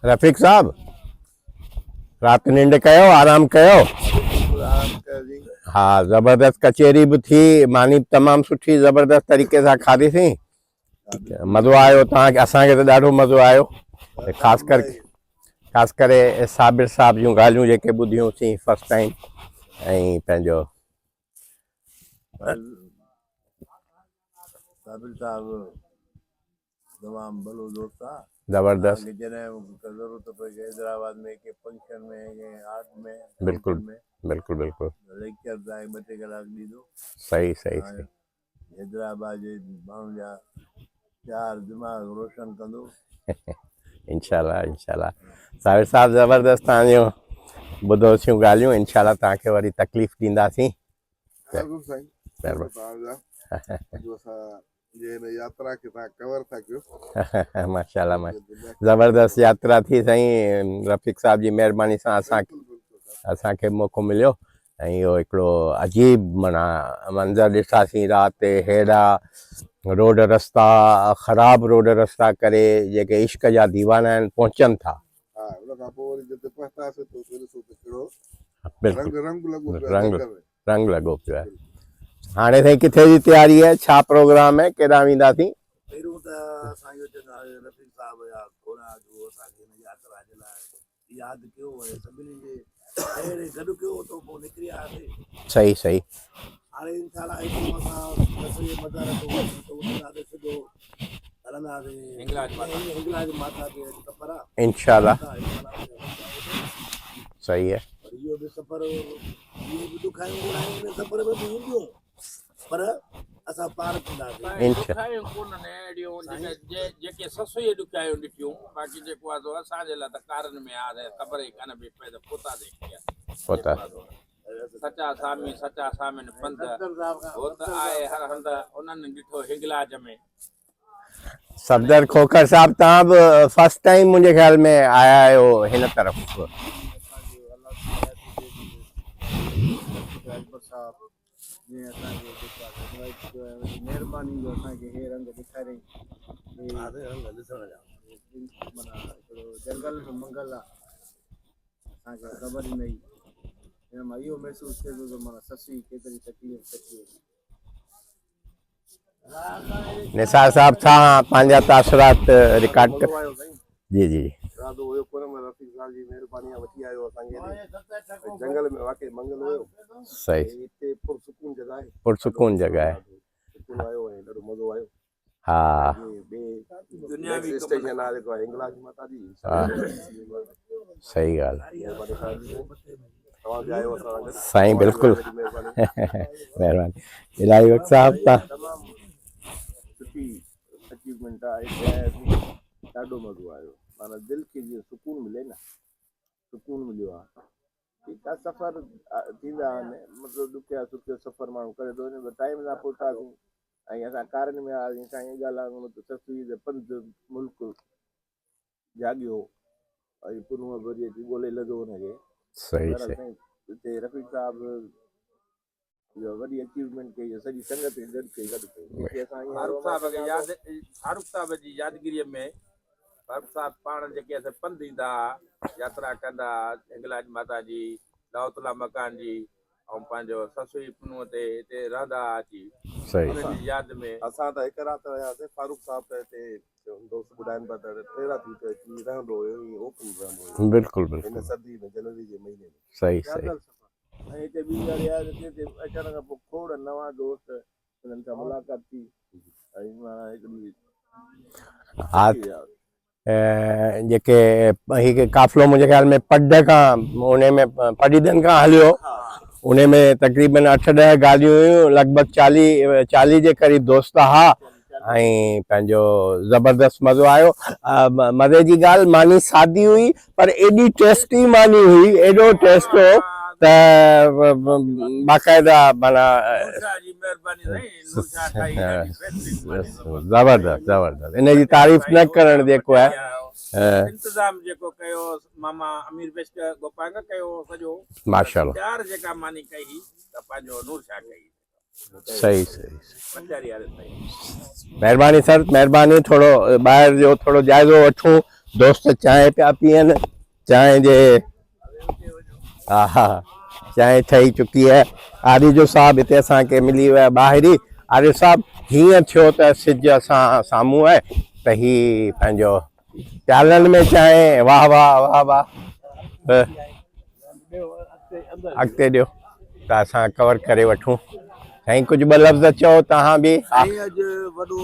रफ़ीक साहब रात निंड कयो आराम कयो? हाँ ज़बरदस्त कचेरी भी थी मानी तमाम सुठी ज़बरदस्त तरीक़े सां खाधीसीं मज़ो आयो तव्हांखे असांखे त ॾाढो मज़ो आयो ख़ासि करे साबिर साहब जूं ॻाल्हियूं जेके ॿुधियूंसीं फर्स्ट टाइम ऐं पंहिंजो साबिर साहब तमाम भलो दोस्त आहे ज़बरदस्त जॾहिं ज़रूरत पए हैदराबाद में के फंक्शन में के आर्ट में बिल्कुल बिल्कुल बिल्कुल लेक्चर तव्हांखे 2-3 कलाक ॾींदो सही सही सही हैदराबाद जे माण्हुनि जा 4 दिमाग़ रोशन कंदो इंशाल्लाह इंशाल्लाह साबिर साहब ज़बरदस्त तव्हांजो ॿुधोसीं ॻाल्हियूं इंशाल्लाह तव्हांखे वरी तकलीफ़ ॾींदासीं यात्रा के कवर था कयो माशाल्लाह ज़बरदस्त यात्रा थी साईं रफ़ीक साहब जी महिरबानी सां असांखे मौक़ो मिलियो ऐं इहो हिकिड़ो अजीब माना मंज़र ॾिठासीं राति हेॾा रोड रस्ता ख़राब रोड रस्ता करे जेके इश्क जा दीवाना आहिनि पहुचनि था रंग लॻो पियो आहे हाणे साईं किथे जी तयारी है छा प्रोग्राम है केॾां वेंदासीं पहिरियों त असांजो रफ़ीक साहब या थोरा जो असांखे हिन यात्रा जे लाइ यादि कयो ऐं सभिनी जे अहिड़े गॾु कयो त पोइ निकिरी आयासीं सही सही हाणे इंशाल्लाह हिकु असां रसोई मज़ा रखो सिधो हलंदासीं हिंगलाज माता ते सफ़र आहे इंशाल्लाह सही है इहो बि सफ़र इहो बि ॾुखायूं इन सफ़र में बि ईंदियूं पर असां पार कंदासीं कोन्हनि अहिड़ियूं जेके ससुई ॾुखायूं ॾिठियूं बाक़ी जेको आहे असांजे लाइ त कारनि में आहे ख़बर ई कान पई पए त पोता पोता सचा सामिन पंध हो त आहे हर हंध उन्हनि ॾिठो हिंगलाज में सफदर खोखर साहब तव्हां बि फर्स्ट टाइम मुंहिंजे ख़्याल में आया आहियो हिन तरफ़ महिरबानी जो असांखे हे रंग ॾेखारियईं जंगल जो मंगल आहे असांखे ख़बर ई न हुई हिन मां इहो महसूसु थिए थो त माना ससी केतिरी तकलीफ़ थी निसार साहब छा पंहिंजा तासुरात रिकॉर्ड कर जी जी रातो हुयो कोन में रफ़ीक साहब जी महिरबानी वठी आयो असांखे जंगल में वाकई मंगल हुयो सही हिते पुरसुकून जॻह आहे पुरसुकून जॻह आहे आयो ऐं ॾाढो मज़ो आयो हा दुनियावी स्टेशन आहे जेको आहे हिंगलाज माता जी सही ॻाल्हि तव्हां आयो असां साईं बिल्कुलु महिरबानी इलाही वक़्तु साहब तव्हां सुठी अचीवमेंट आहे ॾाढो मज़ो आयो माना दिलि खे जीअं सुकून मिले न सुकून मिलियो आहे ठीकु आहे सफ़र थींदा आहिनि मतिलबु ॾुखिया सुखिया सफ़र माण्हू करे थो वञे टाइम सां पहुतासीं ऐं असां कारनि में आयासीं साईं ॻाल्हायूं त ससुई पंध मुल्क जाॻियो ऐं पुनूअ वरी अची ॻोल्हे लॻो हुनखे सही सही हिते रफ़ीक साहब इहो वॾी अचीवमेंट कई सॼी संगत गॾु कई फारूक साहब जी यादगिरीअ में फारूक साहब पाण जेके असां पंधु ईंदा यात्रा कंदा हिंगलाज माता जी दाऊतला मकान जी ऐं पंहिंजो ससुई पुनूअ ते हिते रहंदा अची सही यादि में असां त हिकु राति रहियासीं फारूक साहब त हिते दोस्त ॿुधाइनि पिया त 13 राति रहंदो हुयो ईअं ओपन रहंदो हुयो बिल्कुलु बिल्कुलु हिन सर्दी में जनवरी जे महीने में सही सही ऐं हिते ॿी ॻाल्हि आहे हिते अचण खां पोइ खोड़ नवां दोस्त हुननि सां मुलाक़ात थी ऐं माना हिकिड़ी जेके हिकु काफ़िलो मुंहिंजे ख़्याल में पड खां उन में पडीदनि खां हलियो उन में तक़रीबन 8-10 गाॾियूं हुयूं लॻभॻि 40 जे क़रीब दोस्त हा ऐं पंहिंजो ज़बरदस्त मज़ो आयो मज़े जी ॻाल्हि मानी सादी हुई पर एॾी टेस्टी मानी हुई एॾो टेस्ट हो त बाक़ाइदा माना ज़बरदस्त ज़बरदस्त इन जी तारीफ़ न करणु जेको आहे इंतजाम जेको कयो मामा अमीर बेस्ट गोपांग कयो सॼो माशाल्लाह चार जेका मानी कई त पंहिंजो नूर शाह कई सही सही पंजारी वारे साईं महिरबानी सर महिरबानी थोरो ॿाहिरि जो थोरो जाइज़ो वठूं दोस्त चांहि पिया पीअनि चांहि जे हा हा चांहि ठही चुकी है आरिजो साहब हिते असांखे मिली वियो आहे ॿाहिरि ई आरिजो साहब हीअं थियो त सिज असां साम्हूं आहे त ही पंहिंजो प्यालनि में चांहि वाह वाह वाह वाह अॻिते ॾियो त असां कवर करे वठूं साईं कुझु ॿ लफ़्ज़ चओ तव्हां बि साईं अॼु वॾो